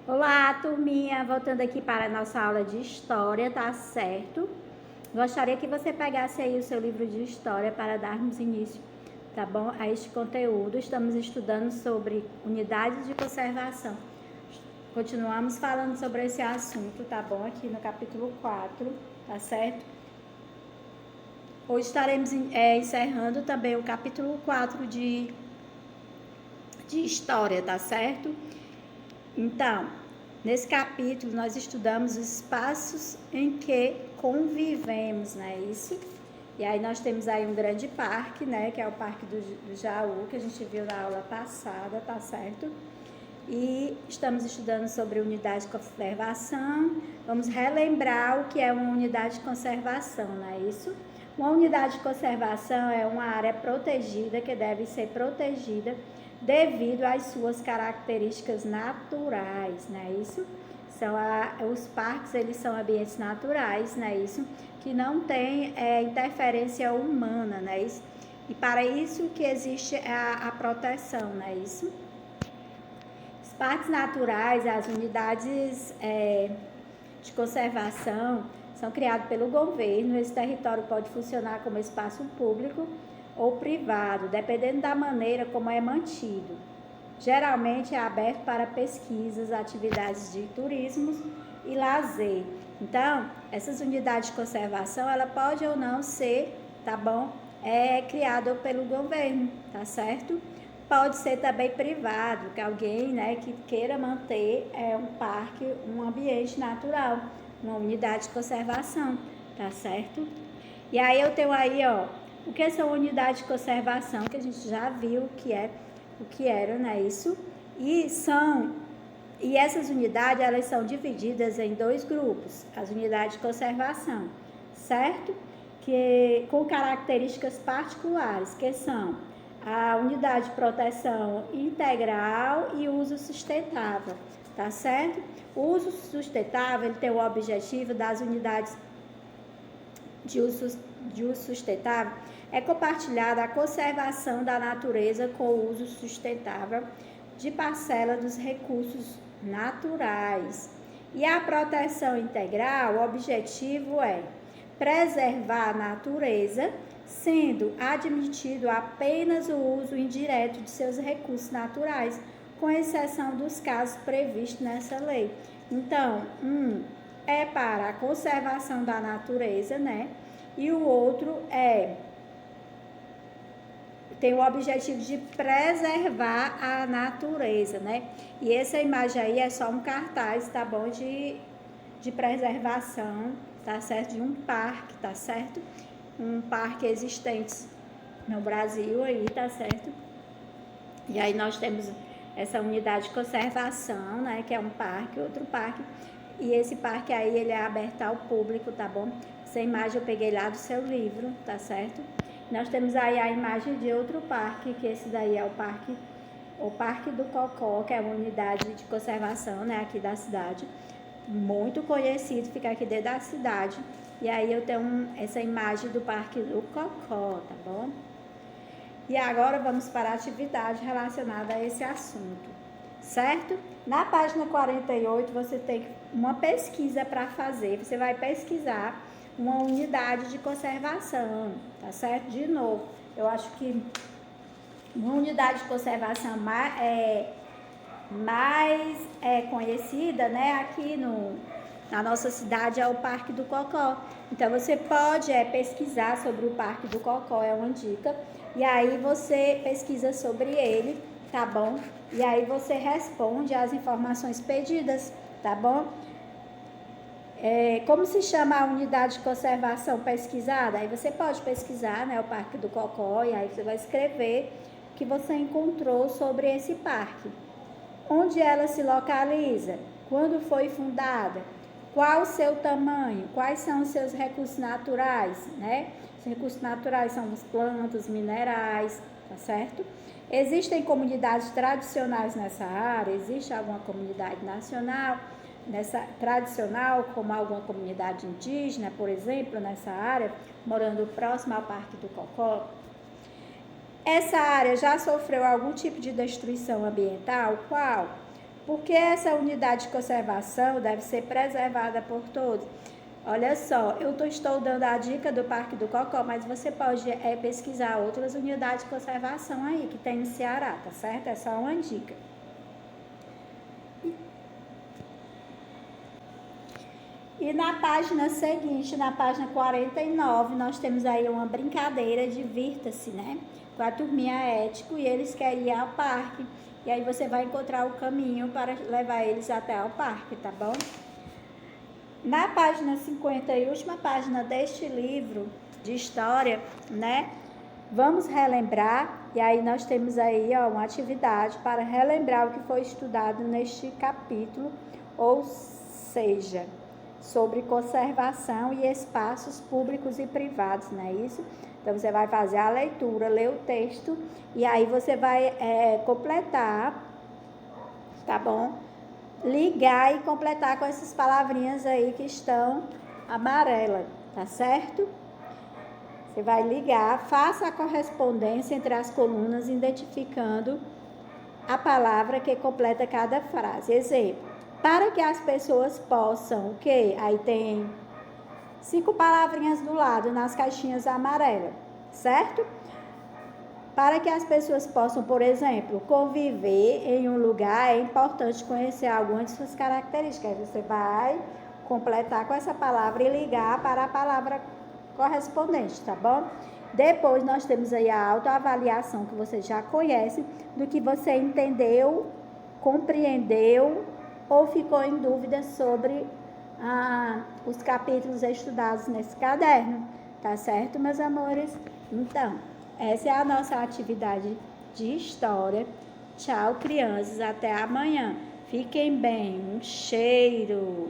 Olá, turminha! Voltando aqui para a nossa aula de História, tá certo? Gostaria que você pegasse aí o seu livro de História para darmos início, tá bom? A este conteúdo. Estamos estudando sobre unidades de conservação. Continuamos falando sobre esse assunto, tá bom? Aqui no capítulo 4, tá certo? Hoje estaremos encerrando também o capítulo 4 de História, tá certo? Então, nesse capítulo nós estudamos os espaços em que convivemos, não é isso? E aí nós temos aí um grande parque, né, que é o Parque do Jaú, que a gente viu na aula passada, tá certo? E estamos estudando sobre unidade de conservação. Vamos relembrar o que é uma unidade de conservação, não é isso? Uma unidade de conservação é uma área protegida que deve ser protegida devido às suas características naturais, não é isso? Os parques, eles são ambientes naturais, não é isso? Que não tem interferência humana, não é isso? E para isso que existe a proteção, não é isso? Os parques naturais, as unidades de conservação são criados pelo governo. Esse território pode funcionar como espaço público ou privado, dependendo da maneira como é mantido. Geralmente é aberto para pesquisas, atividades de turismo e lazer. Então, essas unidades de conservação, ela pode ou não ser, tá bom, criada pelo governo, tá certo? Pode ser também privado, que alguém, né, que queira manter um parque, um ambiente natural, uma unidade de conservação, tá certo? E aí eu tenho aí, ó, o que são unidades de conservação, que a gente já viu o que era, não é isso? E essas unidades, elas são divididas em dois grupos, as unidades de conservação, certo? Que com características particulares, que são a unidade de proteção integral e uso sustentável, tá certo? O uso sustentável, ele tem o objetivo das unidades de uso sustentável é compartilhada a conservação da natureza com o uso sustentável de parcela dos recursos naturais. E a proteção integral, o objetivo é preservar a natureza, sendo admitido apenas o uso indireto de seus recursos naturais, com exceção dos casos previstos nessa lei. Então, é para a conservação da natureza, né? E o outro tem o objetivo de preservar a natureza, né? E essa imagem aí é só um cartaz, tá bom? De preservação, tá certo? De um parque, tá certo? Um parque existente no Brasil aí, tá certo? E aí nós temos essa unidade de conservação, né? Que é um parque, outro parque. E esse parque aí, ele é aberto ao público, tá bom? Essa imagem eu peguei lá do seu livro, tá certo? Nós temos aí a imagem de outro parque, que esse daí é o Parque do Cocó, que é uma unidade de conservação, né, aqui da cidade. Muito conhecido, fica aqui dentro da cidade. E aí eu tenho essa imagem do Parque do Cocó, tá bom? E agora vamos para a atividade relacionada a esse assunto, certo? Na página 48 você tem uma pesquisa para fazer. Você vai pesquisar uma unidade de conservação, tá certo? De novo, eu acho que uma unidade de conservação mais conhecida, né, aqui na nossa cidade é o Parque do Cocó. Então você pode pesquisar sobre o Parque do Cocó, é uma dica. E aí você pesquisa sobre ele, tá bom? E aí você responde às informações pedidas, tá bom? Como se chama a unidade de conservação pesquisada? Aí você pode pesquisar, né, o Parque do Cocó, e aí você vai escrever o que você encontrou sobre esse parque. Onde ela se localiza? Quando foi fundada? Qual o seu tamanho? Quais são os seus recursos naturais, né? Os recursos naturais são as plantas, minerais, tá certo? Existem comunidades tradicionais nessa área? Existe alguma comunidade nacional tradicional, como alguma comunidade indígena, por exemplo, nessa área, morando próximo ao Parque do Cocó? Essa área já sofreu algum tipo de destruição ambiental? Qual? Porque essa unidade de conservação deve ser preservada por todos. Olha só, eu estou dando a dica do Parque do Cocó, mas você pode pesquisar outras unidades de conservação aí que tem no Ceará, tá certo? É só uma dica. E na página seguinte, na página 49, nós temos aí uma brincadeira, divirta-se, né? Com a turminha ético e eles querem ir ao parque. E aí você vai encontrar o caminho para levar eles até ao parque, tá bom? Na página 50 e última página deste livro de história, né? Vamos relembrar, e aí nós temos aí uma atividade para relembrar o que foi estudado neste capítulo, ou seja, sobre conservação e espaços públicos e privados, não é isso? Então, você vai fazer a leitura, ler o texto, e aí você vai completar, tá bom? Ligar e completar com essas palavrinhas aí que estão amarelas, tá certo? Você vai ligar, faça a correspondência entre as colunas, identificando a palavra que completa cada frase. Exemplo, para que as pessoas possam, o quê? Aí tem 5 palavrinhas do lado, nas caixinhas amarelas, certo? Para que as pessoas possam, por exemplo, conviver em um lugar, é importante conhecer algumas de suas características. Você vai completar com essa palavra e ligar para a palavra correspondente, tá bom? Depois nós temos aí a autoavaliação, que você já conhece, do que você entendeu, compreendeu ou ficou em dúvida sobre os capítulos estudados nesse caderno, tá certo, meus amores? Então, essa é a nossa atividade de história. Tchau, crianças. Até amanhã. Fiquem bem. Um cheiro.